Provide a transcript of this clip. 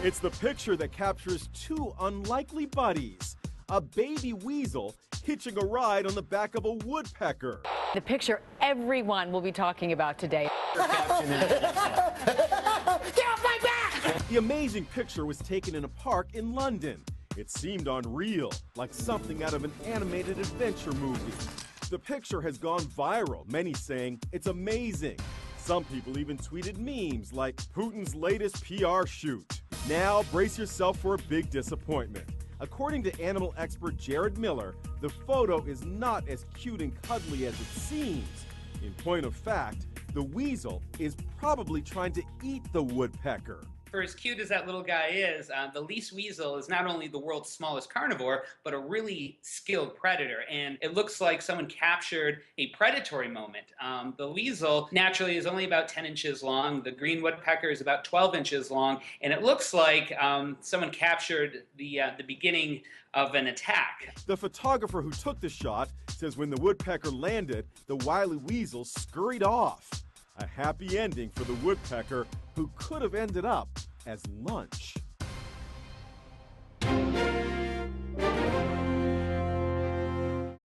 It's the picture that captures two unlikely buddies, a baby weasel hitching a ride on the back of a woodpecker. The picture everyone will be talking about today. Get off my back! The amazing picture was taken in a park in London. It seemed unreal, like something out of an animated adventure movie. The picture has gone viral, many saying it's amazing. Some people even tweeted memes like Putin's latest PR shoot. Now brace yourself for a big disappointment. According to animal expert Jared Miller, the photo is not as cute and cuddly as it seems. In point of fact, the weasel is probably trying to eat the woodpecker. For as cute as that little guy is, the least weasel is not only the world's smallest carnivore, but a really skilled predator. And it looks like someone captured a predatory moment. The weasel naturally is only about 10 inches long. The green woodpecker is about 12 inches long. And it looks like someone captured the beginning of an attack. The photographer who took the shot says when the woodpecker landed, the wily weasel scurried off. A happy ending for the woodpecker, who could have ended up as lunch.